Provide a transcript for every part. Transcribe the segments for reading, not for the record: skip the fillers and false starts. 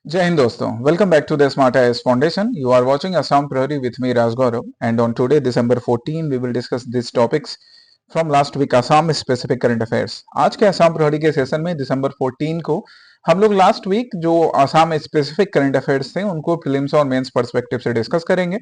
Jai Hind दोस्तों, welcome back to the Smart IAS Foundation. You are watching Assam Prahari with me Raj Gaurav, and on today December 14 we will discuss these topics from last week Assam specific current affairs. आज के असम प्रहरी के session में दिसंबर 14 को हम लोग last week जो Assam specific current affairs थे उनको फिल्म्स और मेंस पर्सपेक्टिव से डिस्कस करेंगे।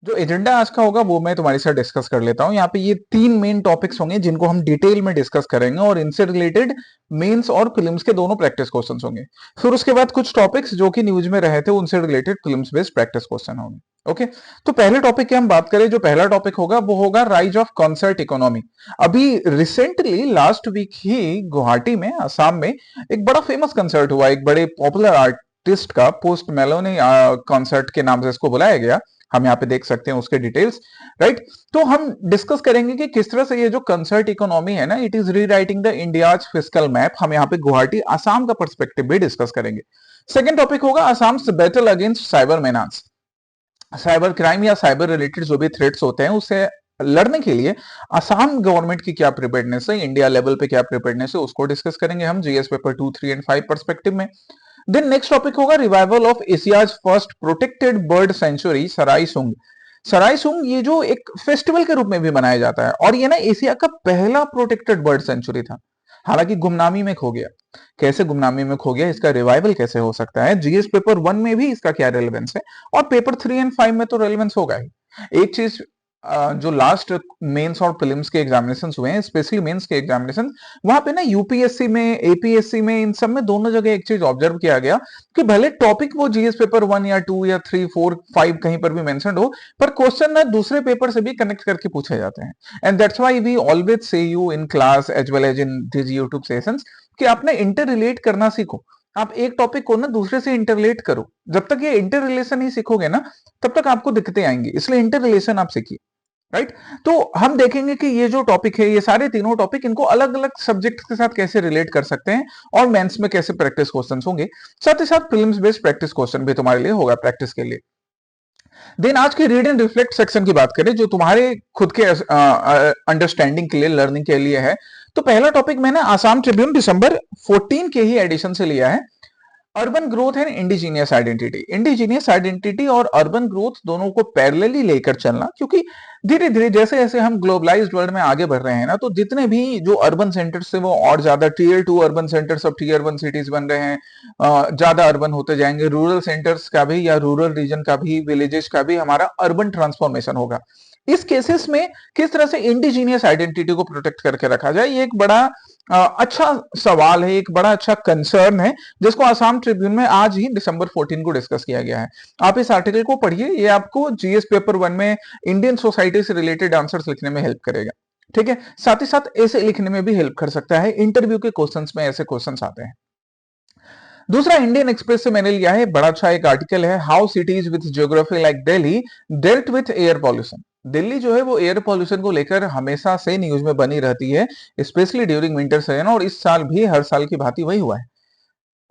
जो एजेंडा आज का होगा वो मैं तुम्हारे साथ डिस्कस कर लेता हूं। यहाँ पे ये तीन मेन टॉपिक्स होंगे जिनको हम डिटेल में डिस्कस करेंगे और इनसे रिलेटेड मेंस और फिल्म्स के दोनों प्रैक्टिस क्वेश्चंस होंगे। फिर उसके बाद कुछ टॉपिक्स जो कि न्यूज में रहे थे उनसे related films based practice question होंगे। ओके, तो पहले टॉपिक की हम बात करें, जो पहला टॉपिक होगा वो होगा राइज ऑफ कॉन्सर्ट इकोनॉमी। अभी रिसेंटली लास्ट वीक ही गुवाहाटी में असम में एक बड़ा फेमस कंसर्ट हुआ, एक बड़े पॉपुलर आर्टिस्ट का पोस्ट मेलोनी कॉन्सर्ट के नाम से इसको बुलाया गया। हम यहाँ पे देख सकते हैं उसके डिटेल्स, राइट। तो हम डिस्कस करेंगे कि किस तरह से ये जो कंसर्ट इकोनॉमी है ना, it is rewriting the India's fiscal map. हम यहाँ पे गुवाहाटी आसाम का पर्सपेक्टिव भी डिस्कस करेंगे। सेकंड टॉपिक होगा Assam battle against cyber menace. Cyber crime या साइबर रिलेटेड जो भी थ्रेट्स होते हैं उससे लड़ने के लिए आसाम गवर्नमेंट की क्या प्रिपेयर्डनेस है, इंडिया लेवल पे क्या प्रिपेयर्डनेस है, उसको डिस्कस करेंगे हम जीएस पेपर 2, 3 एंड 5 पर्सपेक्टिव में। देन नेक्स्ट टॉपिक होगा revival of Asia's first protected bird sanctuary Sarai Sung. Sarai सुंग ये जो एक फेस्टिवल के रूप में भी मनाया जाता है और ये ना एशिया का पहला प्रोटेक्टेड बर्ड सेंचुरी था, हालांकि गुमनामी में खो गया। कैसे गुमनामी में खो गया, इसका रिवाइवल कैसे हो सकता है, जीएस पेपर 1 में भी इसका क्या रेलेवेंस है और पेपर 3 एंड 5 में तो रेलेवेंस होगा ही। एक चीज, जो लास्ट मेंस और प्रीलिम्स के एग्जामिनेशंस हुए हैं, स्पेशली मेंस के एग्जामिनेशन, वहां पे ना यूपीएससी में, एपीएससी में, इन सब में दोनों जगह एक चीज ऑब्जर्व किया गया कि भले टॉपिक वो जीएस पेपर 1 या 2 या 3, 4, 5 कहीं पर भी मेंशन हो, पर क्वेश्चन ना दूसरे पेपर से भी कनेक्ट करके पूछे जाते हैं। And that's why we always say you in class as well as in this YouTube sessions कि आपने इंटर रिलेट करना सीखो। आप एक टॉपिक को ना दूसरे से इंटर रिलेट करो। जब तक ये इंटर रिलेशन ही सीखोगे ना, तब तक आपको दिक्कतें आएंगी, इसलिए इंटर रिलेशन आप सीखिए, राइट। तो हम देखेंगे कि ये जो टॉपिक है, ये सारे तीनों टॉपिक, इनको अलग अलग सब्जेक्ट के साथ कैसे रिलेट कर सकते हैं और मेंस में कैसे प्रैक्टिस क्वेश्चंस होंगे। साथ ही साथ प्रीलिम्स बेस्ड प्रैक्टिस क्वेश्चन भी तुम्हारे लिए होगा प्रैक्टिस के लिए। देन आज के रीड एंड रिफ्लेक्ट सेक्शन की बात करें, जो तुम्हारे खुद के अंडरस्टैंडिंग के लिए, लर्निंग के लिए है। तो पहला टॉपिक मैंने आसाम ट्रिब्यून दिसंबर 14 के ही एडिशन से लिया है, urban growth and indigenous identity. Indigenous identity और अर्बन ग्रोथ दोनों को पैरेलली लेकर चलना, क्योंकि धीरे धीरे जैसे जैसे हम ग्लोबलाइज्ड वर्ल्ड में आगे बढ़ रहे हैं ना, तो जितने भी जो अर्बन सेंटर्स है वो और ज्यादा टीयर 2 अर्बन सेंटर्स अब टीयर 1 सिटीज बन रहे हैं, ज्यादा अर्बन होते जाएंगे। रूरल सेंटर्स का भी या रूरल रीजन का भी, विलेजेस का भी हमारा अर्बन ट्रांसफॉर्मेशन होगा। इस केसेस में किस तरह से इंडिजीनियस आइडेंटिटी को प्रोटेक्ट करके रखा जाए, ये एक बड़ा अच्छा सवाल है, एक बड़ा अच्छा कंसर्न है, जिसको आसाम ट्रिब्यून में आज ही दिसंबर 14 को डिस्कस किया गया है। आप इस आर्टिकल को पढ़िए, ये आपको जीएस पेपर 1 में इंडियन सोसाइटी से रिलेटेड आंसर्स लिखने में हेल्प करेगा, ठीक है। साथ ही साथ ऐसे लिखने में भी हेल्प कर सकता है, इंटरव्यू के क्वेश्चंस में ऐसे क्वेश्चंस आते हैं। दूसरा इंडियन एक्सप्रेस से मैंने लिया है, बड़ा अच्छा एक आर्टिकल है, how cities with geography like Delhi dealt with air pollution. Delhi जो है वो एयर पॉल्यूशन को लेकर हमेशा से न्यूज में बनी रहती है, स्पेशली ड्यूरिंग विंटर सीजन, और इस साल भी हर साल की भांति वही हुआ है।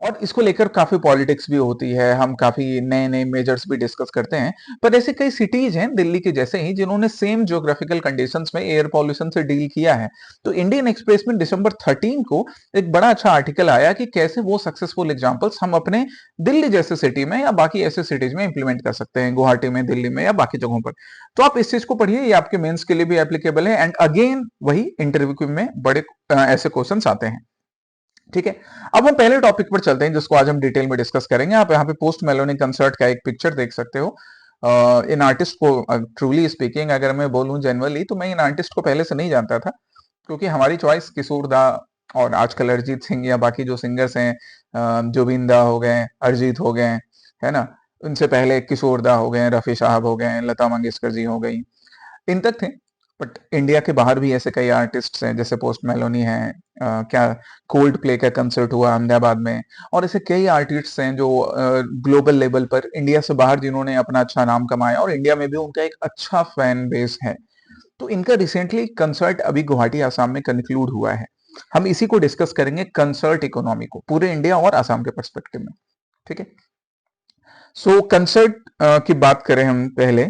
और इसको लेकर काफी पॉलिटिक्स भी होती है, हम काफी नए नए मेजर्स भी डिस्कस करते हैं। पर ऐसे कई सिटीज हैं दिल्ली के जैसे ही जिन्होंने सेम ज्योग्राफिकल कंडीशंस में एयर पॉल्यूशन से डील किया है। तो इंडियन एक्सप्रेस में दिसंबर 13 को एक बड़ा अच्छा आर्टिकल आया कि कैसे वो सक्सेसफुल एग्जांपल्स हम अपने दिल्ली जैसे सिटी में या बाकी ऐसे सिटीज में इंप्लीमेंट कर सकते हैं, गुवाहाटी में, दिल्ली में या बाकी जगहों पर। तो आप इस चीज को पढ़िए, ये आपके मेंस के लिए भी एप्लीकेबल है, एंड अगेन वही इंटरव्यू में बड़े ऐसे क्वेश्चन आते हैं, ठीक है। अब हम पहले टॉपिक पर चलते हैं जिसको आज हम डिटेल में डिस्कस करेंगे। आप यहाँ पे पोस्ट मेलोनी कंसर्ट का एक पिक्चर देख सकते हो। इन आर्टिस्ट को, ट्रूली स्पीकिंग अगर मैं बोलूं जनरली, तो मैं इन आर्टिस्ट को पहले से नहीं जानता था, क्योंकि हमारी चॉइस किशोर दा और आजकल अरिजीत सिंह या बाकी जो सिंगर्स हैं, जुबिन दा हो गए, अरिजीत हो गए, है ना, उनसे पहले किशोर दा हो गए, रफी साहब हो गए, लता मंगेशकर जी हो गई, इन तक थे। बट इंडिया के बाहर भी ऐसे कई आर्टिस्ट हैं, जैसे पोस्ट मेलोनी है, क्या कोल्ड प्ले का कंसर्ट हुआ अहमदाबाद में, और ऐसे कई आर्टिस्ट हैं जो ग्लोबल लेवल पर इंडिया से बाहर जिन्होंने अपना अच्छा नाम कमाया, और इंडिया में भी उनका एक अच्छा फैन बेस है। तो इनका रिसेंटली कंसर्ट अभी गुवाहाटी आसाम में कंक्लूड हुआ है। हम इसी को डिस्कस करेंगे, कंसर्ट इकोनॉमी को पूरे इंडिया और आसाम के पर्सपेक्टिव में, ठीक है। सो कंसर्ट की बात करें हम पहले,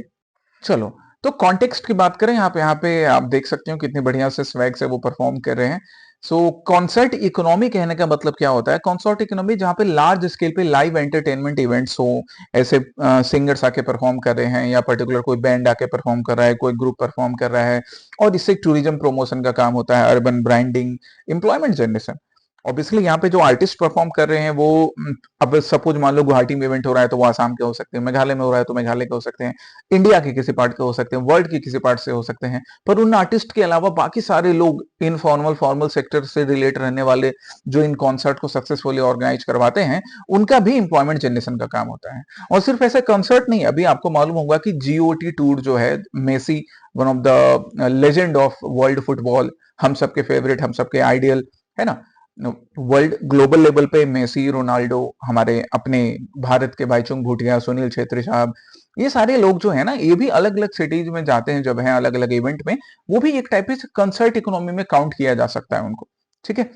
चलो। तो कॉन्टेक्स्ट की बात करें, यहाँ पे आप देख सकते हो कितनी बढ़िया से स्वैग से वो परफॉर्म कर रहे हैं। सो कॉन्सर्ट इकोनॉमी कहने का मतलब क्या होता है? कॉन्सर्ट इकोनॉमी जहां पे लार्ज स्केल पे लाइव एंटरटेनमेंट इवेंट्स हो, ऐसे सिंगर्स आके परफॉर्म कर रहे हैं या पर्टिकुलर कोई बैंड आके परफॉर्म कर रहा है, कोई ग्रुप परफॉर्म कर रहा है, और इससे टूरिज्म प्रमोशन का काम होता है, urban branding, employment generation. Obviously यहाँ पे जो आर्टिस्ट परफॉर्म कर रहे हैं वो अब सपोज मान लो गुवाहाटी में इवेंट हो रहा है तो वो आसाम के हो सकते हैं, मेघालय में हो रहा है तो मेघालय के हो सकते हैं, इंडिया के किसी पार्ट के हो सकते हैं, वर्ल्ड के किसी पार्ट से हो सकते हैं। पर उन आर्टिस्ट के अलावा बाकी सारे लोग इनफॉर्मल फॉर्मल सेक्टर से रिलेट रहने वाले जो इन कॉन्सर्ट को सक्सेसफुली ऑर्गेनाइज करवाते हैं, उनका भी इंप्लॉयमेंट जनरेशन का काम होता है। और सिर्फ ऐसे कंसर्ट नहीं, अभी आपको मालूम होगा कि जीओटी टूर जो है, Messi one of the legend of world football, हम सबके फेवरेट, हम सबके आइडियल, है ना, वर्ल्ड ग्लोबल लेवल पे मेसी, रोनाल्डो, हमारे अपने भारत के भाईचुंग भूटिया, सुनील छेत्री साहब, ये सारे लोग जो है ना, ये भी अलग अलग सिटीज में जाते हैं जब है अलग अलग इवेंट में, वो भी एक टाइप से कंसर्ट इकोनॉमी में काउंट किया जा सकता है उनको। ठीक है,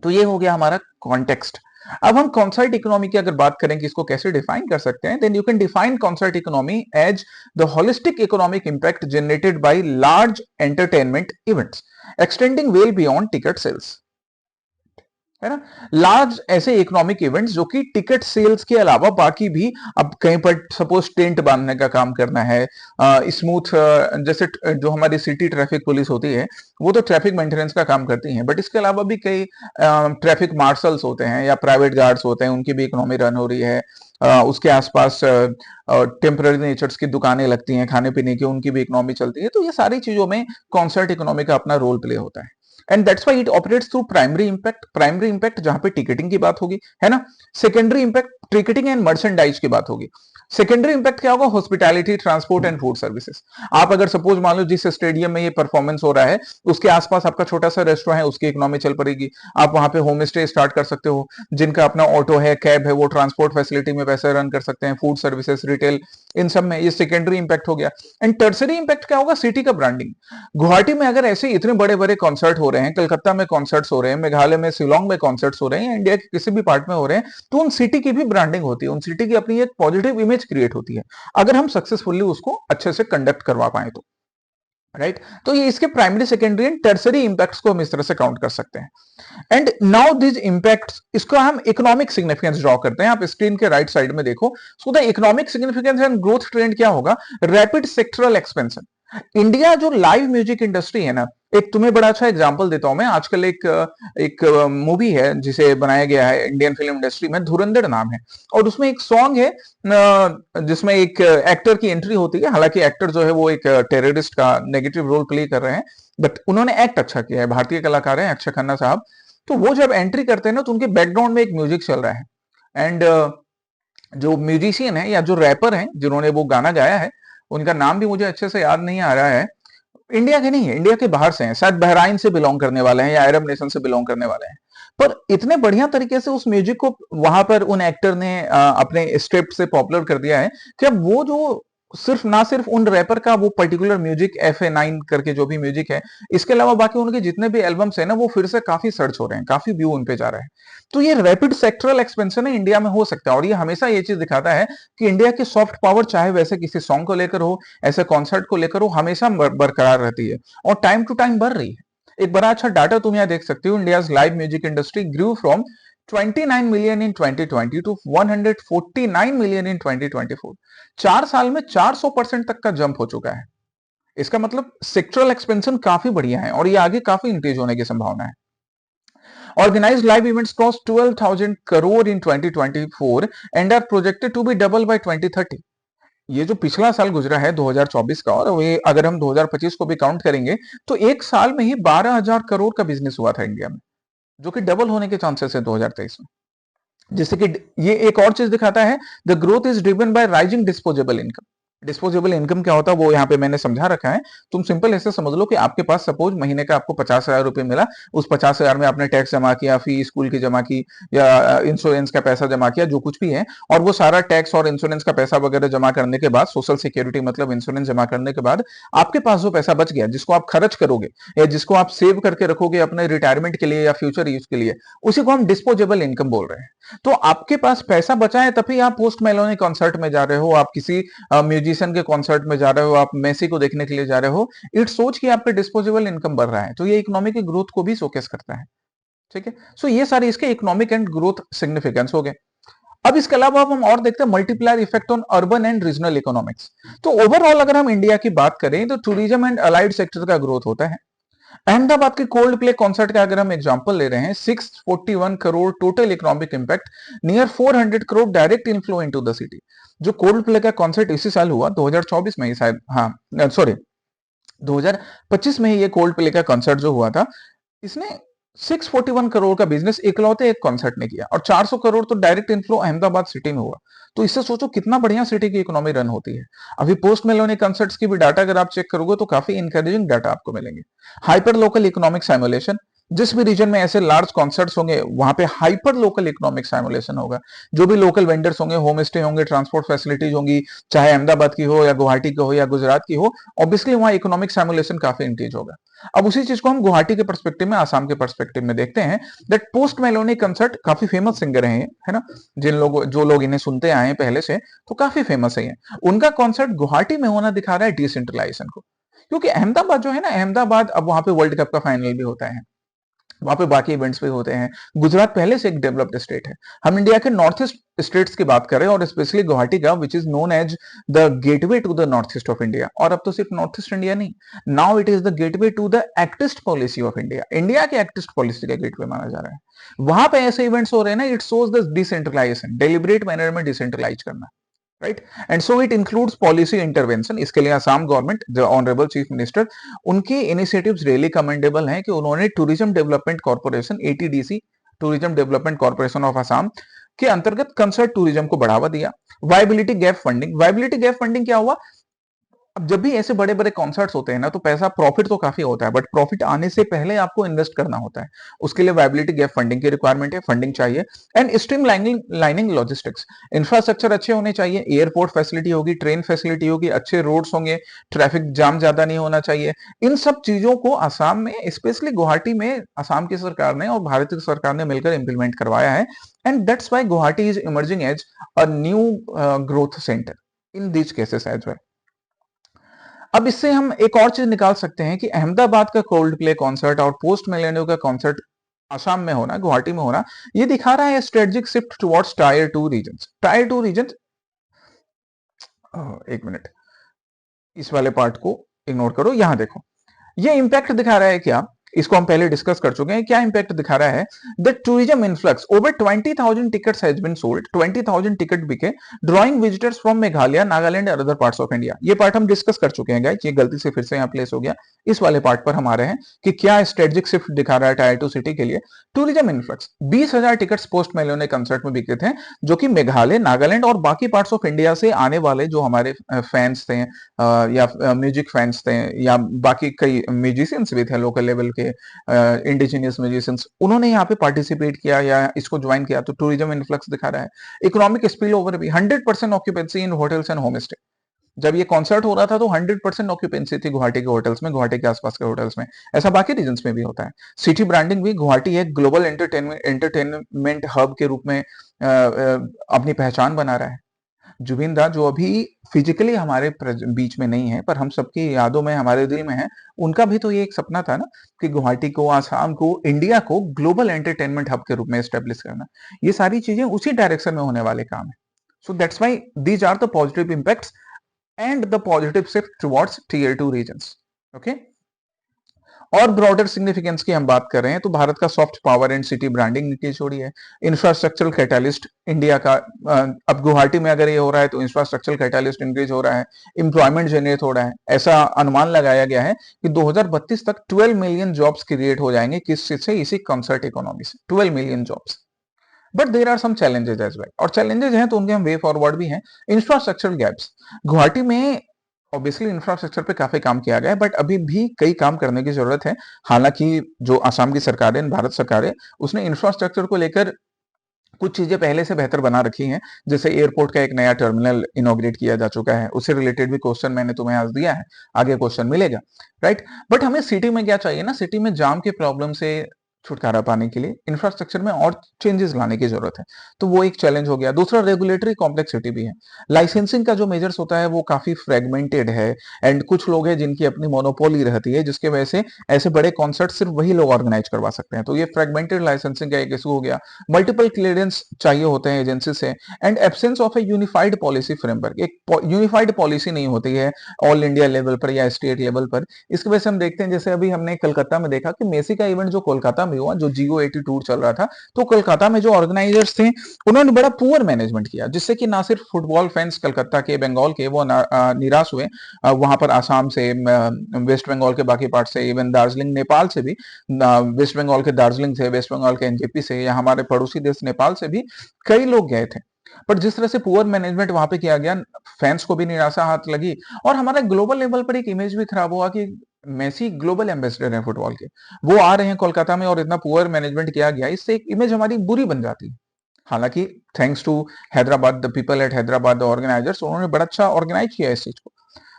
तो ये हो गया हमारा कॉन्टेक्स्ट। अब हम कॉन्सर्ट इकोनॉमी की अगर बात करें कि इसको कैसे डिफाइन कर सकते हैं, then you can define concert economy as the holistic economic impact generated by large entertainment events extending well beyond ticket sales, है ना। लार्ज ऐसे इकोनॉमिक इवेंट्स जो कि टिकट सेल्स के अलावा बाकी भी, अब कहीं पर सपोज टेंट बांधने का काम करना है, स्मूथ, जैसे जो हमारी सिटी ट्रैफिक पुलिस होती है वो तो ट्रैफिक मेंटेनेंस का काम करती है, बट इसके अलावा भी कई ट्रैफिक मार्शल्स होते हैं या प्राइवेट गार्ड्स होते हैं, उनकी भी इकोनॉमी रन हो रही है। उसके आसपास टेम्पररी नेचर्स की दुकानें लगती हैं खाने पीने की, उनकी भी इकोनॉमी चलती है। तो ये सारी चीजों में कॉन्सर्ट इकोनॉमी का अपना रोल प्ले होता है, and that's why it operates through primary impact. Primary impact जहां पे टिकटिंग की बात होगी, है ना। Secondary impact ticketing and merchandise की बात होगी। सेकेंडरी इंपैक्ट क्या होगा? Hospitality, transport and food services. आप अगर सपोज मान लो जिस स्टेडियम में ये परफॉर्मेंस हो रहा है उसके आसपास आपका छोटा सा रेस्टोरेंट है, उसकी इकोनॉमी चल पड़ेगी। आप वहां पे होम स्टे स्टार्ट कर सकते हो, जिनका अपना ऑटो है, कैब है, वो ट्रांसपोर्ट फैसिलिटी में पैसे रन कर सकते हैं, फूड सर्विसेज, रिटेल, इन सब में। ये सेकेंडरी इंपैक्ट हो गया। एंड टर्सरी इंपैक्ट क्या होगा? सिटी का ब्रांडिंग। गुवाहाटी में अगर ऐसे इतने बड़े बड़े कॉन्सर्ट हो रहे हैं, कलकत्ता में कॉन्सर्ट्स हो रहे हैं, मेघालय में, शिलोंग में कॉन्सर्ट्स हो रहे हैं, इंडिया के किसी भी पार्ट में हो रहे हैं, तो उन सिटी की भी ब्रांडिंग होती है, उन सिटी की अपनी एक पॉजिटिव इमेज क्रिएट होती है, अगर हम सक्सेसफुली उसको अच्छे से कंडक्ट करवा पाए तो, राइट। तो ये इसके primary, secondary and tertiary impacts को हम इस तरह से काउंट कर सकते हैं। एंड नाउ दिस इंपैक्ट्स, इसको हम इकोनॉमिक सिग्निफिकेंस ड्रॉ करते हैं। आप स्क्रीन के राइट साइड में देखो। So the economic significance and growth trend क्या होगा? Rapid sectoral expansion. इंडिया जो लाइव म्यूजिक इंडस्ट्री है ना, एक तुम्हें बड़ा अच्छा एग्जांपल देता हूं मैं। आजकल एक मूवी है जिसे बनाया गया है इंडियन फिल्म इंडस्ट्री में, धुरंधर नाम है, और उसमें एक सॉन्ग है जिसमें एक एक्टर की एंट्री होती है। हालांकि एक्टर जो है वो एक टेररिस्ट का नेगेटिव रोल प्ले कर रहे हैं, बट उन्होंने एक्ट अच्छा किया है, भारतीय कलाकार हैं अक्षय खन्ना साहब। तो वो जब एंट्री करते हैं ना, तो उनके बैकग्राउंड में एक म्यूजिक चल रहा है, एंड जो म्यूजिशियन है या जो रैपर हैं जिन्होंने वो गाना गाया है, उनका नाम भी मुझे अच्छे से याद नहीं आ रहा है, इंडिया के नहीं है, इंडिया के बाहर से हैं, शायद बहराइन से बिलोंग करने वाले हैं या अरब नेशन से बिलोंग करने वाले हैं। पर इतने बढ़िया तरीके से उस म्यूजिक को वहां पर उन एक्टर ने अपने स्क्रिप्ट से पॉपुलर कर दिया है कि अब वो जो सिर्फ ना सिर्फ उन रैपर का वो पर्टिकुलर म्यूजिक FA9 करके जो भी म्यूजिक है, इसके अलावा बाकी उनके जितने भी एल्बम्स है ना, वो फिर से काफी सर्च हो रहे हैं, काफी व्यू उन पे जा रहा है। तो ये रैपिड सेक्टरल एक्सपेंशन है, इंडिया में हो सकता है, और ये हमेशा ये चीज दिखाता है कि इंडिया की सॉफ्ट पावर, चाहे वैसे किसी सॉन्ग को लेकर हो, ऐसे कॉन्सर्ट को लेकर हो, हमेशा बरकरार रहती है और टाइम टू टाइम बढ़ रही है। एक बड़ा अच्छा डाटा तुम यहाँ देख सकते हो। India's live music industry grew from 29 million in 2020 to 149 million in 2024। 4 साल में 400% तक का जंप हो चुका है। इसका मतलब सेक्टरल एक्सपेंशन काफी बढ़िया है और ये आगे काफी इंक्रीज होने की संभावना है। Organized live events cost 12,000 crore in 2024 and are projected to be double by 2030। ये जो पिछला साल गुजरा है 2024 का, और ये अगर हम 2025 को भी काउंट करेंगे तो एक साल में ही 12,000 करोड़ का बिजनेस हुआ था इंडिया में, जो कि डबल होने के चांसेस है 2023 में। जिससे कि ये एक और चीज दिखाता है, the growth is driven by rising disposable income. Disposable income क्या होता है वो यहाँ पे मैंने समझा रखा है। तुम सिंपल ऐसे समझ लो कि आपके पास सपोज महीने का आपको 50,000 रुपए मिला, उस 50,000 में आपने टैक्स जमा किया, फी स्कूल की जमा की, या इंश्योरेंस का पैसा जमा किया, जो कुछ भी है, और वो सारा टैक्स और इंश्योरेंस का पैसा वगैरह जमा करने के बाद, सोशल सिक्योरिटी मतलब इंश्योरेंस जमा करने के बाद आपके पास जो पैसा बच गया, जिसको आप खर्च करोगे या जिसको आप सेव करके रखोगे अपने रिटायरमेंट के लिए या फ्यूचर यूज के लिए, उसी को हम डिस्पोजेबल इनकम बोल रहे हैं। तो आपके पास पैसा बचा है तभी आप पोस्ट मेलोनी कॉन्सर्ट में जा रहे हो, आप किसी म्यूजिशियन म्यूजिशियन के कॉन्सर्ट में जा रहे हो, आप मेसी को देखने के लिए जा रहे हो, इट सोच कि आपके डिस्पोजेबल इनकम बढ़ रहा है, तो ये इकोनॉमिक ग्रोथ को भी शोकेस करता है। ठीक है, सो ये सारे इसके इकोनॉमिक एंड ग्रोथ सिग्निफिकेंस हो गए। अब इसके अलावा अब हम और देखते हैं multiplier effect on urban and regional economics. तो ओवरऑल अगर हम इंडिया की बात करें तो टूरिज्म एंड अलाइड सेक्टर का ग्रोथ होता है। अहमदाबाद के कोल्ड प्ले कॉन्सर्ट का अगर हम एग्जांपल ले रहे हैं, 641 crore total economic impact, near 400 crore direct inflow into the city. जो कोल्ड प्ले का कॉन्सर्ट इसी साल हुआ 2024 में ही शायद, हाँ सॉरी 2025 में ही ये कोल्ड प्ले का कॉन्सर्ट जो हुआ था, इसने 641 करोड़ का बिजनेस इकलौते एक कॉन्सर्ट ने किया, और 400 करोड़ तो डायरेक्ट इनफ्लो अहमदाबाद सिटी में हुआ। तो इससे सोचो कितना बढ़िया सिटी की इकोनॉमी रन होती है। अभी पोस्ट मेलोनी कंसर्ट्स की भी डाटा अगर आप चेक करोगे तो काफी इंकरेजिंग डाटा आपको मिलेंगे। हाइपर लोकल इकोनॉमिक साइमुलेशन, जिस भी रीजन में ऐसे लार्ज कॉन्सर्ट्स होंगे वहां पे हाइपर लोकल इकोनॉमिक साइमुलेशन होगा। जो भी लोकल वेंडर्स होंगे, होम स्टे होंगे, ट्रांसपोर्ट फैसिलिटीज होंगी, चाहे अहमदाबाद की हो या गुवाहाटी की हो या गुजरात की हो, ऑब्वियसली वहां इकोनॉमिक साइमुलेशन काफी इंक्रीज होगा। अब उसी चीज को हम गुवाहाटी के पर्सपेक्टिव में, आसाम के पर्सपेक्टिव में देखते हैं दैट पोस्ट मेलोनी कंसर्ट काफी फेमस सिंगर है ना, जो लोग इन्हें सुनते आए हैं पहले से, तो काफी फेमस है। उनका कॉन्सर्ट गुवाहाटी में होना दिखा रहा है डिसेंट्रलाइजेशन को, क्योंकि अहमदाबाद जो है ना, अहमदाबाद अब वहां पे वर्ल्ड कप का फाइनल भी होता है, वहां पे बाकी इवेंट्स भी होते हैं। गुजरात पहले से एक डेवलप्ड स्टेट है। हम इंडिया के नॉर्थ ईस्ट स्टेट्स की बात करें और स्पेशली गुवाहाटी का, which is known as the gateway to the north east of India, और अब तो सिर्फ नॉर्थ ईस्ट इंडिया नहीं, now it is the gateway to the act east policy of India. India के एक्टिस्ट पॉलिसी का गेटवे माना जा रहा है। वहां पे ऐसे इवेंट्स हो रहे हैं ना, it shows the decentralization, deliberate manner में डिसेंट्रलाइज करना, right. And so it includes policy intervention. इसके लिए Assam government, the honourable chief minister, उनकी इनिशिएटिव्स रियली कमेंडेबल हैं कि उन्होंने tourism development corporation, ATDC, tourism development corporation of Assam के अंतर्गत कंसर्ट टूरिज्म को बढ़ावा दिया। Viability gap funding, viability gap funding क्या हुआ, अब जब भी ऐसे बड़े बड़े कॉन्सर्ट्स होते हैं ना, तो पैसा प्रॉफिट तो काफी होता है, बट प्रॉफिट आने से पहले आपको इन्वेस्ट करना होता है। उसके लिए वायबिलिटी गैप फंडिंग की रिक्वायरमेंट है, फंडिंग चाहिए। And stream lining logistics, infrastructure अच्छे होने चाहिए, एयरपोर्ट फैसिलिटी होगी, ट्रेन फैसिलिटी होगी, अच्छे रोड्स होंगे, ट्रैफिक जाम ज्यादा नहीं होना चाहिए। इन सब चीजों को असम में, स्पेशली गुवाहाटी में, असम की सरकार ने और भारत की सरकार ने मिलकर इंप्लीमेंट करवाया है। And that's why Guwahati is emerging as a new growth centre in these cases as well. अब इससे हम एक और चीज निकाल सकते हैं कि अहमदाबाद का कोल्ड प्ले कॉन्सर्ट और पोस्ट मिलेनियो का कॉन्सर्ट असम में होना, गुवाहाटी में होना, ये दिखा रहा है strategic shift towards tier 2 regions. Tier 2 region, एक मिनट, इस वाले पार्ट को इग्नोर करो, यहां देखो, ये इंपैक्ट दिखा रहा है क्या, इसको हम पहले डिस्कस कर चुके हैं। क्या इंपैक्ट दिखा रहा है, the tourism influx, over 20,000 tickets has been sold, 20,000 ticket बिके, drawing visitors from Meghalaya, Nagaland और अदर पार्ट्स ऑफ इंडिया। ये पार्ट हम डिस्कस कर चुके हैं गाइस, ये गलती से फिर से यहाँ प्लेस हो गया। इस वाले पार्ट पर हम आ रहे हैं कि क्या स्ट्रेटेजिक शिफ्ट दिखा रहा है टायर 2 सिटी के लिए। Tourism influx, 20,000 tickets post Meloni concert में बिके थे, जो कि मेघालय, नागालैंड और बाकी पार्ट्स ऑफ इंडिया से आने वाले जो हमारे फैंस थे, या म्यूजिक फैंस थे, या बाकी कई म्यूजिशियंस भी थे लोकल लेवल के, इंडिजिनियस म्यूजिशियंस, उन्होंने यहाँ पे पार्टिसिपेट किया या इसको ज्वाइन किया। तो टूरिज्म इन्फ्लक्स दिखा रहा है। इकोनॉमिक स्पिल ओवर भी, 100% occupancy in hotels and home stay. जब ये कॉन्सर्ट हो रहा था तो 100% ऑक्यूपेंसी थी गुवाहाटी के होटल्स में, गुवाहाटी के आसपास के होटल्स में। ऐसा बाकी रीजन्स में भी होता है। सिटी ब्रांडिंग भी, गुवाहाटी एक ग्लोबल एंटरटेनमेंट हब के रूप में अपनी पहचान बना रहा है। जुबिन दा, जो अभी फिजिकली हमारे बीच में नहीं है, पर हम सबकी यादों में, हमारे दिल में है, उनका भी तो ये एक सपना था ना कि गुवाहाटी को, आसाम को, इंडिया को ग्लोबल एंटरटेनमेंट हब के रूप में एस्टेब्लिश करना। ये सारी चीजें उसी डायरेक्शन में होने वाले काम है। So that's why these are the positive impacts and the positive shift towards tier 2 regions. Okay, और ब्रॉडर सिग्निफिकेंस की हम बात कर रहे हैं तो भारत का soft power and city branding निकली छोड़ी है। इंफ्रास्ट्रक्चरल कैटालिस्ट इंडिया का, अब गुवाहाटी में अगर ये हो रहा है तो इंफ्रास्ट्रक्चरल कैटालिस्ट इंक्रीज हो रहा है, एम्प्लॉयमेंट जनरेट हो रहा है। ऐसा अनुमान लगाया गया है कि 2032 तक 12 मिलियन जॉब्स क्रिएट हो जाएंगे, किस चीज से, इसी कंसर्ट इकोनॉमी से, 12 million jobs. But there are some challenges as well, और चैलेंजेस हैं तो उनके हम वे फॉरवर्ड भी हैं। इंफ्रास्ट्रक्चरल गैप्स, गुवाहाटी में ऑब्वियसली इंफ्रास्ट्रक्चर पे काफी काम किया गया है, बट अभी भी कई काम करने की जरूरत है। हालांकि जो असम की सरकार है, भारत सरकार है, उसने इंफ्रास्ट्रक्चर को लेकर कुछ चीजें पहले से बेहतर बना रखी हैं। जैसे एयरपोर्ट का एक नया टर्मिनल इनॉग्रेट किया जा चुका है, उससे रिलेटेड भी क्वेश्चन मैंने तुम्हें आज दिया है, आगे क्वेश्चन मिलेगा, राइट। बट हमें सिटी में क्या चाहिए ना, सिटी में जाम के प्रॉब्लम से छुटकारा पाने के लिए इंफ्रास्ट्रक्चर में और चेंजेस लाने की जरूरत है। तो वो एक चैलेंज हो गया। दूसरा, रेगुलेटरी कॉम्प्लेक्सिटी भी है। लाइसेंसिंग का जो मेजर्स होता है वो काफी फ्रेगमेंटेड है, एंड कुछ लोग हैं जिनकी अपनी मोनोपोली रहती है, जिसके वजह से ऐसे बड़े कॉन्सर्ट सिर्फ वही लोग ऑर्गेनाइज करवा सकते हैं। तो ये फ्रेगमेंटेड लाइसेंसिंग का एक इशू हो गया। मल्टीपल क्लियरेंस चाहिए होते हैं एजेंसी से, and absence of A unified policy framework. एक यूनिफाइड पॉलिसी नहीं होती है ऑल इंडिया लेवल पर या स्टेट लेवल पर। इसकी वजह से हम देखते हैं, जैसे अभी हमने कलकत्ता में देखा कि मेसी का इवेंट जो कोलकाता में हुआ, जो G-O-80 टूर चल रहा था, तो कोलकाता में जो ऑर्गेनाइजर्स थे उन्होंने बड़ा पुअर मैनेजमेंट किया, जिससे कि ना सिर्फ फुटबॉल फैंस कलकत्ता के, बंगाल के, वो निराश हुए। वहां पर आसाम से, वेस्ट बंगाल के बाकी पार्ट से, इवन दार्जिलिंग नेपाल से भी, वेस्ट बंगाल के दार्जिलिंग से, वेस्ट बंगाल के एनजेपी से, या हमारे पड़ोसी देश नेपाल से भी कई लोग गए थे। पर जिस तरह से पुअर मैनेजमेंट वहां पे किया गया, फैंस को भी निराशा हाथ लगी, और हमारा ग्लोबल लेवल पर एक इमेज भी खराब हुआ कि मेसी ग्लोबल एम्बेसडर हैं फुटबॉल के, वो आ रहे हैं कोलकाता में और इतना पुअर मैनेजमेंट किया गया, इससे एक इमेज हमारी बुरी बन जाती है। हालांकि thanks to Hyderabad, the people at Hyderabad, the organisers, उन्होंने बड़ा अच्छा ऑर्गेनाइज किया इस चीज को।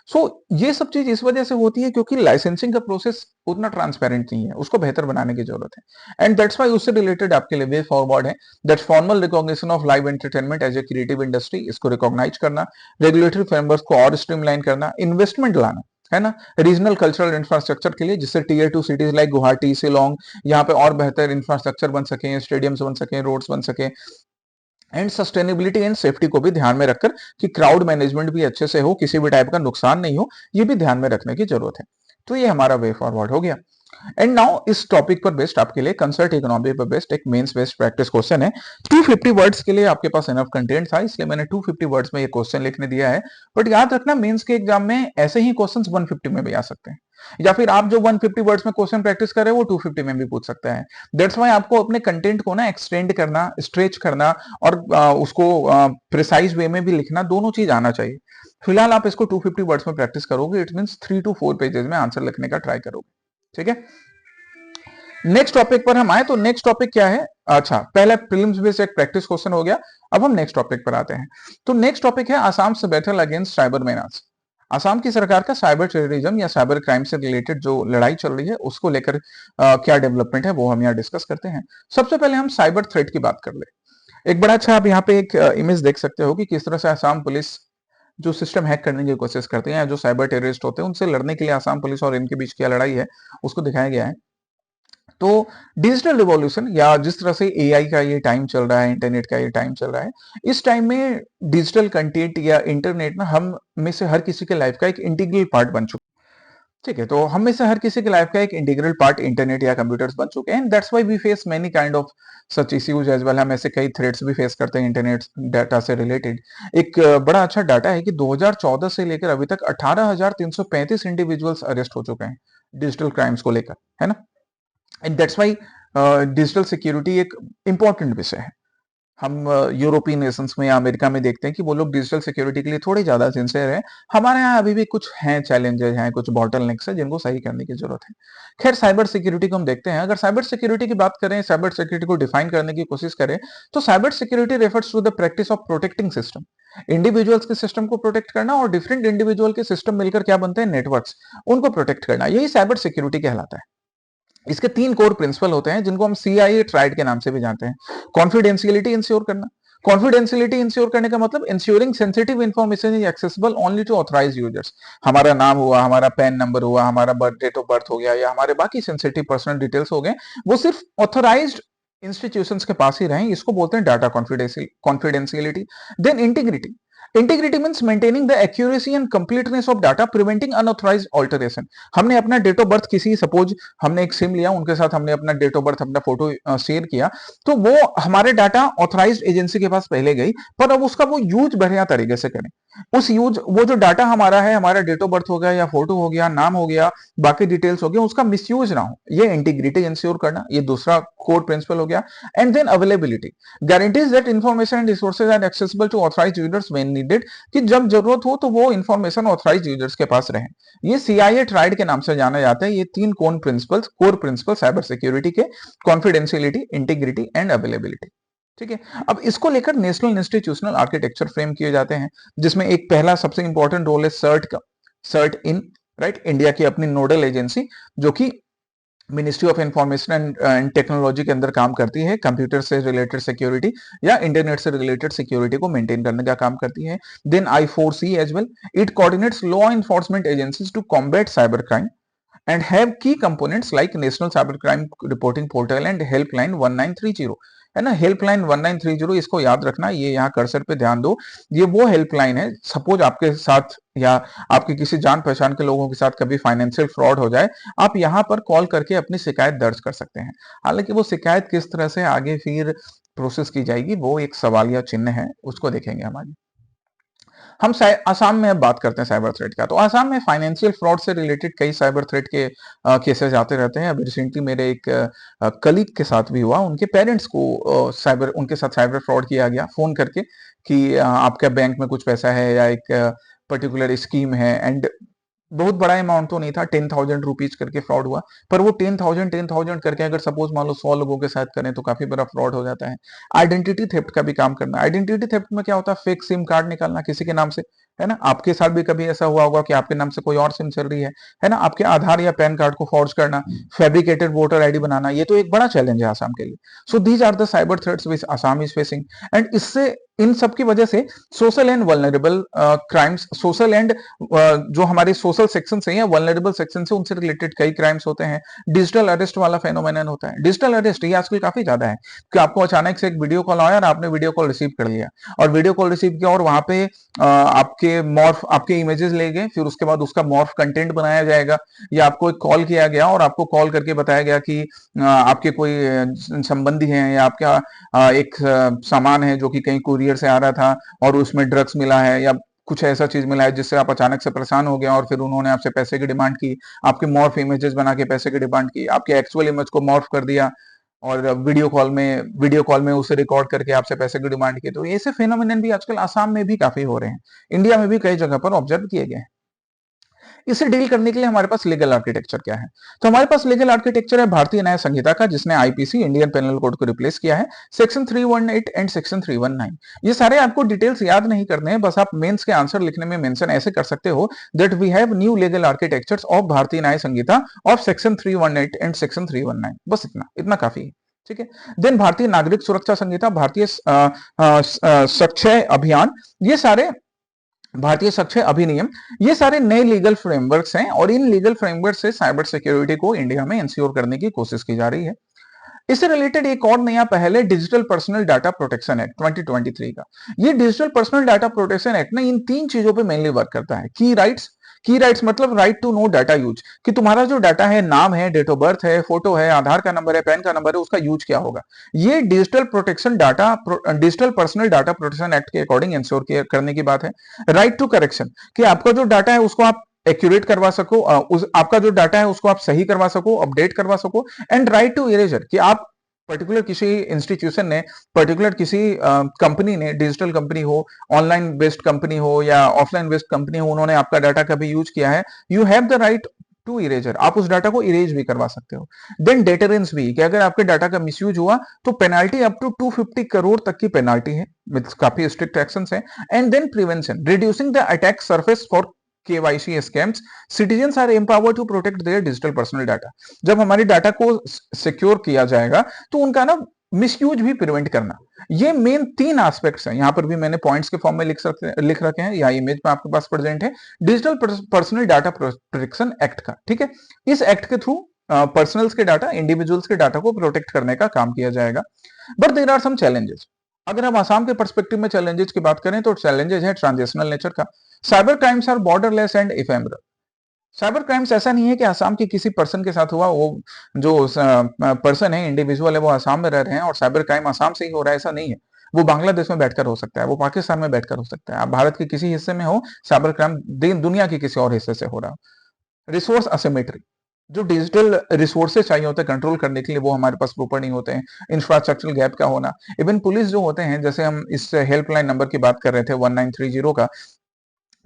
सो ये सब चीज इस वजह से होती है क्योंकि लाइसेंसिंग का प्रोसेस उतना ट्रांसपेरेंट नहीं है, उसको बेहतर बनाने की जरूरत है। एंड दैट्स व्हाई उससे रिलेटेड आपके लिए वे फॉरवर्ड है, that formal recognition of live entertainment as a creative industry, इसको रिकॉग्नाइज करना, रेगुलेटरी फ्रेमवर्क को और स्ट्रीमलाइन करना, इन्वेस्टमेंट लाना, है ना, रीजनल कल्चरल इंफ्रास्ट्रक्चर के लिए, जिससे tier 2 cities like Guwahati, Shillong, यहाँ पे और बेहतर इंफ्रास्ट्रक्चर बन सके, स्टेडियम्स बन सके, रोड्स बन सके, एंड सस्टेनेबिलिटी एंड सेफ्टी को भी ध्यान में रखकर कि क्राउड मैनेजमेंट भी अच्छे से हो, किसी भी टाइप का नुकसान नहीं हो, ये भी ध्यान में रखने की जरूरत है। तो ये हमारा वे फॉरवर्ड हो गया। एंड नाउ इस टॉपिक पर बेस्ड आपके लिए कंसर्ट इकोनॉमी पर बेस्ड एक मेंस बेस्ड प्रैक्टिस क्वेश्चन है। 250 वर्ड्स के लिए आपके पास इनफ कंटेंट था, इसलिए मैंने 250 वर्ड्स में ये क्वेश्चन लिखने दिया है। बट याद रखना, मेंस के एग्जाम में ऐसे ही क्वेश्चंस 150 में भी आ सकते हैं, या फिर आप जो 150 वर्ड्स में क्वेश्चन प्रैक्टिस कर रहे हो वो 250 में भी पूछ सकता है। दैट्स वाई आपको अपने कंटेंट को ना एक्सटेंड करना, स्ट्रेच करना, और उसको प्रिसाइज वे में भी लिखना, दोनों चीज आना चाहिए। फिलहाल आप इसको 250 वर्ड्स में प्रैक्टिस करोगे, इट मीन 3 to 4 पेजेस में आंसर लिखने का ट्राई करोगे। ठीक है, नेक्स्ट टॉपिक पर हम आए तो नेक्स्ट टॉपिक क्या है? अच्छा, पहले प्रीलिम्स बेस्ड एक प्रैक्टिस क्वेश्चन हो गया, अब हम नेक्स्ट टॉपिक पर आते हैं। तो नेक्स्ट टॉपिक है आसाम से बैटल अगेंस्ट साइबर मेनास। असम की सरकार का साइबर टेररिज्म या साइबर क्राइम से रिलेटेड जो लड़ाई चल रही है उसको लेकर क्या डेवलपमेंट है वो हम यहाँ डिस्कस करते हैं। सबसे पहले हम साइबर थ्रेट की बात कर ले। एक बड़ा अच्छा आप यहाँ पे एक इमेज देख सकते हो कि किस तरह से असम पुलिस जो सिस्टम हैक करने की कोशिश करते हैं, जो साइबर टेररिस्ट होते हैं उनसे लड़ने के लिए असम पुलिस और इनके बीच क्या लड़ाई है उसको दिखाया गया है। तो डिजिटल रिवॉल्यूशन या जिस तरह से एआई का ये टाइम चल रहा है, इंटरनेट का ये टाइम चल रहा है, इस टाइम में डिजिटल कंटेंट या इंटरनेट ना हम में से हर किसी के लाइफ का एक इंटीग्रल पार्ट बन चुका है। ठीक है, तो हम में से हर किसी की लाइफ का एक इंटीग्रल पार्ट इंटरनेट या कंप्यूटर्स बन चुके हैं। That's why we face many kind of such issues as well. हम ऐसे कई थ्रेट्स भी फेस करते हैं इंटरनेट डाटा से रिलेटेड। एक बड़ा अच्छा डाटा है कि 2014 से लेकर अभी तक 18,335 इंडिविजुअल्स अरेस्ट हो चुके हैं डिजिटल क्राइम्स को लेकर, है ना। And that's why digital security एक इंपॉर्टेंट विषय है। हम यूरोपियन नेशंस में या अमेरिका में देखते हैं कि वो लोग डिजिटल सिक्योरिटी के लिए थोड़े ज्यादा सिंसियर हैं। हमारे यहाँ अभी भी कुछ हैं चैलेंजेस हैं, कुछ बॉटलनेक्स हैं जिनको सही करने की जरूरत है। खैर, साइबर सिक्योरिटी को हम देखते हैं। अगर साइबर सिक्योरिटी की बात करें, साइबर सिक्योरिटी को डिफाइन करने की कोशिश करें, तो cyber security refers to the practice of protecting system, individuals के सिस्टम को प्रोटेक्ट करना, और डिफरेंट इंडिविजुअल के सिस्टम मिलकर क्या बनते हैं, नेटवर्क्स, उनको प्रोटेक्ट करना, यही साइबर सिक्योरिटी कहलाता है। इसके 3 कोर प्रिंसिपल होते हैं जिनको हम CIA ट्राइड के नाम से भी जानते हैं। कॉन्फिडेंशियलिटी इंश्योर करना। कॉन्फिडेंशियलिटी इंश्योर करने का मतलब ensuring sensitive information is accessible only to authorised users. हमारा नाम हुआ, हमारा पैन नंबर हुआ, हमारा बर्थ डेट ऑफ बर्थ हो गया, या हमारे बाकी सेंसिटिव पर्सनल डिटेल्स हो गए, वो सिर्फ ऑथराइज्ड इंस्टीट्यूशंस के पास ही रहें। इसको बोलते हैं data confidentiality. Then integrity. Integrity means maintaining the accuracy and completeness of data, preventing unauthorised alteration. हमने अपना डेट ऑफ बर्थ किसी, सपोज हमने एक सिम लिया, उनके साथ हमने अपना डेट ऑफ बर्थ, अपना फोटो शेयर किया, तो वो हमारे डाटा ऑथराइज्ड एजेंसी के पास पहले गई, पर अब उसका वो यूज बढ़िया तरीके से करें। उस यूज, वो जो डाटा हमारा है, हमारा डेट ऑफ बर्थ हो गया या फोटो हो गया, नाम हो गया, बाकी डिटेल्स हो गया, उसका मिसयूज ना हो, ये इंटीग्रिटी इंश्योर करना, ये दूसरा कोर प्रिंसिपल हो गया। And then availability guarantees that information and resources are accessible to authorised users when needed, कि जब जरूरत हो तो वो इंफॉर्मेशन ऑथराइज्ड यूजर्स के पास रहे। ये CIA ट्राइड के नाम से जाना जाता है। ये 3 कोर प्रिंसिपल साइबर सिक्योरिटी के, कॉन्फिडेंशियलिटी, इंटीग्रिटी एंड अवेलेबिलिटी। ठीक है, अब इसको लेकर नेशनल इंस्टीट्यूशनल आर्किटेक्चर फ्रेम किए जाते हैं, जिसमें एक पहला सबसे इंपॉर्टेंट रोल है सर्ट का, सर्ट इन, राइट, इंडिया की अपनी नोडल एजेंसी, जो कि ministry of information and technology के अंदर काम करती है, कंप्यूटर से रिलेटेड सिक्योरिटी या इंटरनेट से रिलेटेड सिक्योरिटी को मेंटेन करने का काम करती है। Then I4C as well, it coordinates law enforcement agencies to combat cyber crime and have key components like National Cybercrime Reporting Portal and Helpline 1930, है ना। हेल्पलाइन 1930 इसको याद रखना, ये यहाँ कर्सर पे ध्यान दो, ये वो हेल्पलाइन है। सपोज आपके साथ या आपके किसी जान पहचान के लोगों के साथ कभी फाइनेंशियल फ्रॉड हो जाए, आप यहाँ पर कॉल करके अपनी शिकायत दर्ज कर सकते हैं। हालांकि वो शिकायत किस तरह से आगे फिर प्रोसेस की जाएगी वो एक सवालिया चिन्ह है, उसको देखेंगे हम आगे। हम आसाम में अब बात करते हैं साइबर थ्रेट का। तो आसाम में फाइनेंशियल फ्रॉड से रिलेटेड कई साइबर थ्रेट के केसेस आते रहते हैं। अभी रिसेंटली मेरे एक कलीग के साथ भी हुआ, उनके पेरेंट्स को उनके साथ साइबर फ्रॉड किया गया फोन करके कि आपका बैंक में कुछ पैसा है या एक पर्टिकुलर स्कीम है, एंड बहुत बड़ा अमाउंट तो नहीं था, 10,000 रुपीज करके फ्रॉड हुआ। पर वो 10,000 करके अगर सपोज मान लो 100 लोगों के साथ करें तो काफी बड़ा फ्रॉड हो जाता है। आइडेंटिटी थेफ्ट का भी काम करना। आइडेंटिटी थेफ्ट में क्या होता है, फेक सिम कार्ड निकालना किसी के नाम से, है ना। आपके साथ भी कभी ऐसा हुआ होगा कि आपके नाम से कोई और सिम चल रही है ना। आपके आधार या पैन कार्ड को फॉर्ज करना, फैब्रिकेटेड वोटर आईडी बनाना, ये तो एक बड़ा चैलेंज है आसाम के लिए। So these are the cyber threats which Assam is facing, and इससे इन सब की वजह से social and vulnerable crimes, social and जो हमारे सोशल सेक्शन है या वल्नरेबल सेक्शन से उनसे रिलेटेड कई क्राइम्स होते हैं। डिजिटल अरेस्ट वाला फेनोमेनन होता है। डिजिटल अरेस्ट ये आजकल काफी ज्यादा है कि आपको अचानक से एक वीडियो कॉल आया और आपने वीडियो कॉल रिसीव कर लिया, और वीडियो कॉल रिसीव किया और वहां पे आपके मॉर्फ, आपके इमेजेस ले गए, फिर उसके बाद उसका मॉर्फ कंटेंट बनाया जाएगा, या आपको एक कॉल किया गया और आपको कॉल करके बताया गया कि आपके कोई संबंधी हैं या आपका एक सामान है जो कि कहीं कुरियर से आ रहा था और उसमें ड्रग्स मिला है या कुछ ऐसा चीज मिला है जिससे आप अचानक से परेशान हो गए, और फिर उन्होंने आपसे पैसे की डिमांड की, आपके मॉर्फ इमेजेस बना के पैसे की डिमांड की, आपके एक्चुअल इमेज को मॉर्फ कर दिया और वीडियो कॉल में उसे रिकॉर्ड करके आपसे पैसे की डिमांड की। तो ऐसे फेनोमेनन भी आजकल आसाम में भी काफी हो रहे हैं, इंडिया में भी कई जगह पर ऑब्जर्व किए गए हैं। इसे डील करने के लिए हमारे पास लीगल आर्किटेक्चर क्या है? तो हमारे पास लीगल आर्किटेक्चर है भारतीय न्याय संहिता का, जिसने आईपीसी इंडियन पेनल कोड को रिप्लेस किया है, सेक्शन 318 एंड सेक्शन 319। ये सारे आपको डिटेल्स याद नहीं करने हैं, बस आप मेंस के आंसर लिखने में मेंशन ऐसे कर सकते हो that we have new legal architectures of Bharatiya Nyaya Sanhita of section 318 and section 319। बस इतना इतना काफी है, ठीक है। देन भारतीय नागरिक सुरक्षा संहिता, भारतीय सक्षय अभियान, ये सारे भारतीय सक्षय अधिनियम, ये सारे नए लीगल फ्रेमवर्क्स हैं, और इन लीगल फ्रेमवर्क से साइबर सिक्योरिटी को इंडिया में इंश्योर करने की कोशिश की जा रही है। इससे रिलेटेड एक और नया पहल है digital personal data protection act 2023 का। ये digital personal data protection act ना इन तीन चीजों पे मेनली वर्क करता है। की राइट्स मतलब right to know data use, कि तुम्हारा जो डाटा है, नाम है, डेट ऑफ बर्थ है, फोटो है, आधार का नंबर है, पैन का नंबर है, उसका यूज क्या होगा, ये digital personal data protection act के अकॉर्डिंग इंश्योर करने की बात है। राइट टू करेक्शन, कि आपका जो डाटा है उसको आप एक्यूरेट करवा सको, आपका जो डाटा है उसको आप सही करवा सको, अपडेट करवा सको। एंड राइट टू इरेजर, कि आप पर्टिकुलर किसी इंस्टीट्यूशन ने, पर्टिकुलर किसी कंपनी ने, डिजिटल कंपनी हो, ऑनलाइन बेस्ड कंपनी हो या ऑफलाइन बेस्ड कंपनी हो, उन्होंने आपका डाटा कभी यूज किया है, you have the right to erasure, आप उस डाटा को इरेज भी करवा सकते हो। देन डेटरेंस भी, कि अगर आपके डाटा का मिसयूज हुआ तो पेनाल्टी अप टू 250 करोड़ तक की पेनाल्टी है, काफी स्ट्रिक्ट एक्शंस है। And then prevention, reducing the attack surface for KYC scams, citizens are empowered to protect their digital personal data. जब हमारे डाटा को सिक्योर किया जाएगा तो उनका ना मिसयूज भी प्रिवेंट करना। ये मेन तीन एस्पेक्ट्स हैं, यहां पर भी मैंने पॉइंट्स के फॉर्म में लिख रखे हैं, या इमेज में आपके पास प्रेजेंट है, digital personal data protection act का, ठीक है। इस एक्ट के थ्रू पर्सनल्स के डाटा, इंडिविजुअल्स के डाटा को प्रोटेक्ट करने का काम किया जाएगा। But there are some challenges. अगर हम आसाम के पर्सपेक्टिव में चैलेंजेस की बात करें तो चैलेंजेस है ट्रांजेक्शनल नेचर का। Cyber crimes are borderless and ephemeral. Cyber crimes ऐसा नहीं है कि आसाम के किसी पर्सन के साथ हुआ, वो जो पर्सन है, इंडिविजुअल है, वो आसाम में रह रहे हैं और साइबर क्राइम आसाम से ही हो रहा है, ऐसा नहीं है। वो बांग्लादेश में बैठकर हो सकता है, वो पाकिस्तान में बैठकर हो सकता है, आप भारत के किसी हिस्से में हो, साइबर क्राइम दुनिया के किसी और हिस्से से हो रहा हो। रिसोर्स असिमेट्री, जो डिजिटल रिसोर्सेज चाहिए होते हैं कंट्रोल करने के लिए, वो हमारे पास प्रॉपर नहीं होते हैं। इंफ्रास्ट्रक्चरल गैप का होना, इवन पुलिस जो होते हैं, जैसे हम इस हेल्पलाइन नंबर की बात कर रहे थे 1930 का,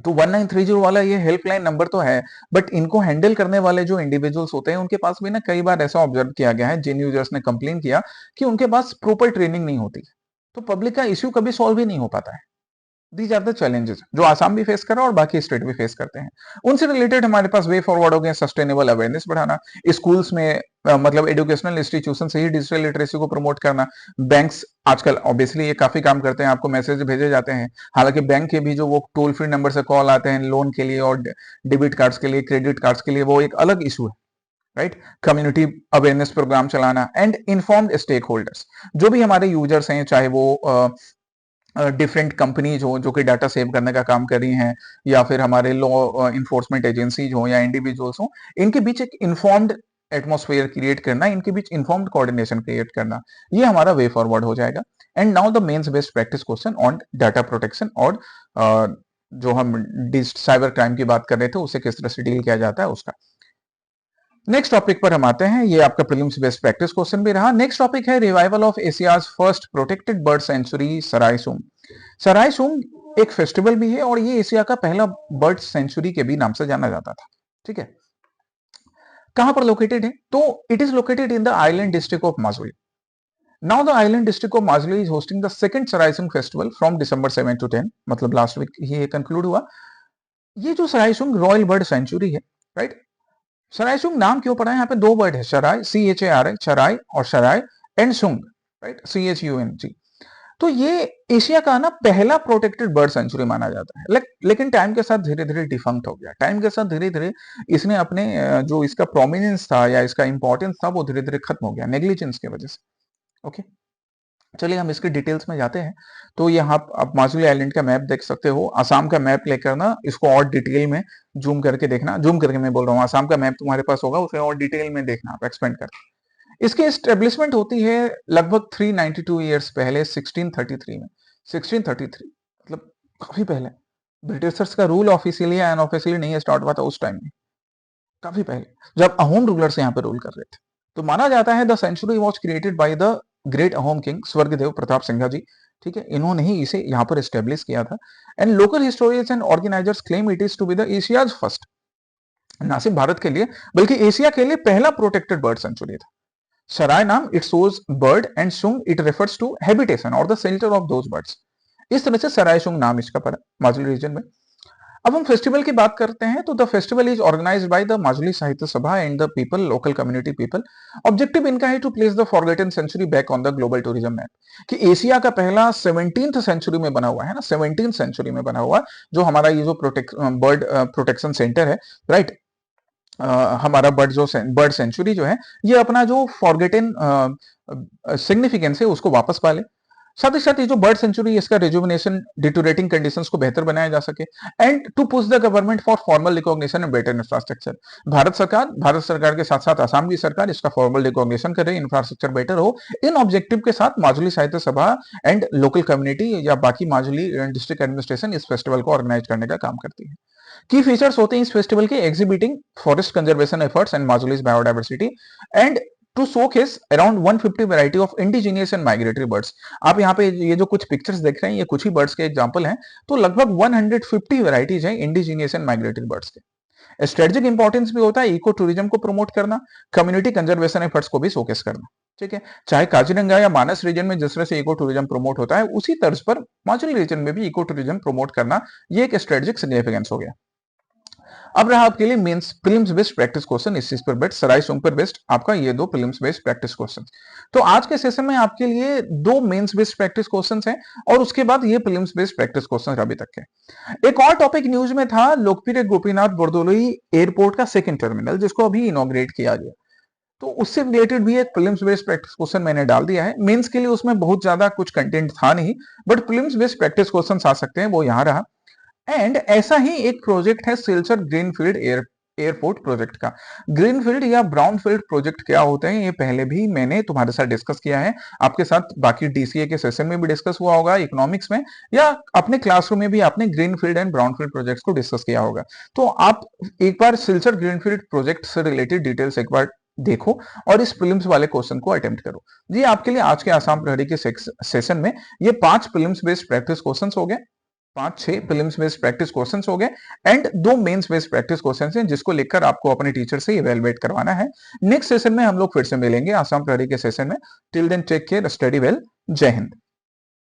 तो 1930 वाला ये हेल्पलाइन नंबर तो है, बट इनको हैंडल करने वाले जो इंडिविजुअल्स होते हैं उनके पास भी ना कई बार ऐसा ऑब्जर्व किया गया है, जिन यूजर्स ने कंप्लेन किया कि उनके पास प्रॉपर ट्रेनिंग नहीं होती, तो पब्लिक का इश्यू कभी सॉल्व ही नहीं हो पाता है। दीज आर द चैलेंजेस जो आसाम भी फेस कर रहा है और बाकी स्टेट भी फेस करते हैं। उनसे रिलेटेड हमारे पास वे फॉरवर्ड हो गए, सस्टेनेबल अवेयरनेस बढ़ाना, स्कूल्स में मतलब एजुकेशनल इंस्टीट्यूशन से ही डिजिटल लिटरेसी को प्रमोट करना। बैंक्स आजकल ऑब्वियसली ये काफी काम करते हैं, आपको मैसेज भेजे जाते हैं, हालांकि बैंक के भी जो वो टोल फ्री नंबर से कॉल आते हैं लोन के लिए और डेबिट कार्ड्स के लिए, क्रेडिट कार्ड्स के लिए, वो एक अलग इशू है, राइट। कम्युनिटी अवेयरनेस प्रोग्राम चलाना एंड इन्फॉर्म्ड स्टेक होल्डर्स, जो भी हमारे यूजर्स हैं, चाहे वो डिफरेंट कंपनीज हो जो कि डाटा सेव करने का काम कर रही हैं, या फिर हमारे लॉ इन्फोर्समेंट एजेंसीज हो या इंडिविजुअल्स हो, इनके बीच एक इन्फॉर्म्ड एटमॉस्फेयर क्रिएट करना, इनके बीच इन्फॉर्म्ड कोऑर्डिनेशन क्रिएट करना, ये हमारा वे फॉरवर्ड हो जाएगा। And now the mains based practice question on data protection, और जो हम साइबर क्राइम की बात कर रहे थे उसे किस तरह से डील किया जाता है उसका। नेक्स्ट टॉपिक पर हम आते हैं, ये आपका प्रीलिम्स बेस्ड प्रैक्टिस क्वेश्चन भी रहा। नेक्स्ट टॉपिक है revival of Asia's first protected bird sanctuary Sarai Sung. Sarai Sung एक फेस्टिवल भी है और ये एशिया का पहला बर्ड सेंचुरी के भी नाम से जाना जाता था, ठीक है। कहां पर लोकेटेड है? तो it is located in the island district of Majuli. Now the island district of Majuli is hosting the second Sarai Sung festival from December 7 to 10, मतलब लास्ट वीक ये कंक्लूड हुआ। ये जो सराय सूंग रॉयल बर्ड सेंचुरी है, राइट। सराय सूंग नाम क्यों पड़ा है? यहाँ पे दो वर्ड है, शराय CHARI, शराय और शराय, एंड सूंग, राइट, CHUNG। तो ये एशिया का ना पहला प्रोटेक्टेड बर्ड सेंचुरी माना जाता है, लेकिन टाइम के साथ धीरे धीरे डिफंक्ट हो गया। टाइम के साथ धीरे धीरे इसने अपने जो इसका प्रोमिनेंस था या इसका इंपॉर्टेंस था वो धीरे धीरे खत्म हो गया नेग्लिजेंस की वजह से। ओके, चलिए हम इसके डिटेल्स में जाते हैं। तो यहाँ आप माजुली आइलैंड का मैप देख सकते हो। आसाम का मैप लेकर ना इसको और डिटेल में जूम करके देखना, जूम करके मैं बोल रहा हूँ, आसाम का मैप तुम्हारे पास होगा उसे और डिटेल में देखना आप, एक्सपेंड करके। इसकी एस्टेब्लिशमेंट होती है लगभग 392 ईयर्स पहले, 1633 में। 1633 मतलब काफी पहले। ब्रिटिशर्स का रूल ऑफिशियली या अनऑफिशियली नहीं स्टार्ट हुआ था उस टाइम में, काफी पहले, जब अहोम रूलर्स यहाँ पे रूल कर रहे थे। तो माना जाता है the sanctuary was created by the great Ahom king Swargadeo Pratap Singha ji, ठीक है, इन्होंने ही इसे यहाँ पर एस्टेब्लिश किया था। And local historians and organizers claim it is to be the Asia's first, ना सिर्फ भारत के लिए बल्कि एशिया के लिए पहला प्रोटेक्टेड बर्ड सेंचुरी था। सराय नाम इट शोज बर्ड एंड सुंग इट रेफर्स टू हैबिटेशन और the shelter of those birds. इस तरह से सराय सुंग नाम इसका पड़ा माजुली रीजन में। अब हम फेस्टिवल की बात करते हैं तो the festival is organized by the Majuli Sahitya Sabha and the people, local community people. Objective इनका है to place the forgotten century back on the global tourism map, कि एशिया का पहला 17th सेंचुरी में बना हुआ है ना, 17th सेंचुरी में बना हुआ जो हमारा ये जो बर्ड प्रोटेक्शन सेंटर है, राइट, हमारा बर्ड सेंचुरी जो है ये अपना जो फॉरगेटन सिग्निफिकेंस है उसको वापस पा ले। साथ ही साथ ये जो बर्ड सेंचुरी इसका रिजुविनेशन, डिटोरेटिंग कंडीशंस को बेहतर बनाया जा सके, and to push the government for formal recognition and better infrastructure. Bharat सरकार के साथ साथ आसाम की सरकार इसका फॉर्मल रिकॉग्निशन करे, इंफ्रास्ट्रक्चर बेटर हो। इन ऑब्जेक्टिव के साथ Majuli Sahitya Sabha and local community या बाकी माजुली डिस्ट्रिक्ट एडमिनिस्ट्रेशन इस फेस्टिवल को ऑर्गेनाइज करने का काम करती है। की फीचर्स होते हैं इस फेस्टिवल के, exhibiting forest conservation efforts and Majuli's biodiversity, and to showcase around 150 variety of indigenous and migratory birds. आप यहाँ पे ये जो कुछ पिक्चर्स देख रहे हैं ये कुछ ही बर्ड्स के एग्जांपल हैं, तो लगभग 150 वैरायटीज हैं इंडिजीनियस एंड माइग्रेटरी बर्ड्स के। स्ट्रेटेजिक इंपॉर्टेंस भी होता है इको टूरिज्म को प्रमोट करना, कम्युनिटी कंजर्वेशन एफर्ट्स को भी शोकेस करना, ठीक है। चाहे काजीरंगा या मानस रीजन में जिस तरह से इको टूरिज्म प्रमोट होता है उसी तर्ज पर माजुली रीजन में भी इको टूरिज्म प्रमोट करना, ये एक स्ट्रेटेजिक सिग्निफिकेंस हो गया। अब रहा आपके लिए mains prelims based practice question, इस चीज पर बेस्ड, सराय सूंग पर बेस्ड आपका ये दो प्रीलिम्स बेस्ड प्रैक्टिस क्वेश्चन। तो आज के सेशन में आपके लिए दो मेंस बेस्ड प्रैक्टिस क्वेश्चंस हैं और उसके बाद ये प्रीलिम्स बेस्ड प्रैक्टिस क्वेश्चन अभी तक के। एक और टॉपिक न्यूज में था, लोकप्रिय गोपीनाथ बरदोलोई एयरपोर्ट का सेकंड टर्मिनल जिसको अभी इनॉग्रेट किया गया, तो उससे रिलेटेड भी एक प्रीलिम्स बेस्ड प्रैक्टिस क्वेश्चन मैंने डाल दिया है। मेंस के लिए उसमें बहुत ज्यादा कुछ कंटेंट था नहीं, but prelims based practice question आ सकते हैं, वो यहां रहा। एंड ऐसा ही एक प्रोजेक्ट है सिलचर ग्रीनफील्ड एयरपोर्ट प्रोजेक्ट का। ग्रीनफील्ड या ब्राउनफील्ड प्रोजेक्ट क्या होते हैं ये पहले भी मैंने तुम्हारे साथ डिस्कस किया है, आपके साथ बाकी डीसीए के सेशन में भी डिस्कस हुआ होगा, इकोनॉमिक्स में या अपने क्लासरूम में भी आपने ग्रीनफील्ड एंड ब्राउनफील्ड प्रोजेक्ट्स को डिस्कस किया होगा। तो आप एक बार सिलचर ग्रीनफील्ड प्रोजेक्ट से रिलेटेड डिटेल्स एक बार देखो और इस प्रीलिम्स वाले क्वेश्चन को अटेम्प्ट करो। जी आपके लिए आज के आसाम प्रहरी के सेशन में ये 5 प्रीलिम्स बेस्ड प्रैक्टिस क्वेश्चंस हो गए, 5-6 प्रीलिम्स बेस्ड प्रैक्टिस क्वेश्चंस हो गए and 2 mains based practice questions हैं जिसको लेकर आपको अपने टीचर से इवैल्यूएट करवाना है। नेक्स्ट सेशन में हम लोग फिर से मिलेंगे आसाम प्रहरी के सेशन में। Till then take care, study well, जय हिंद।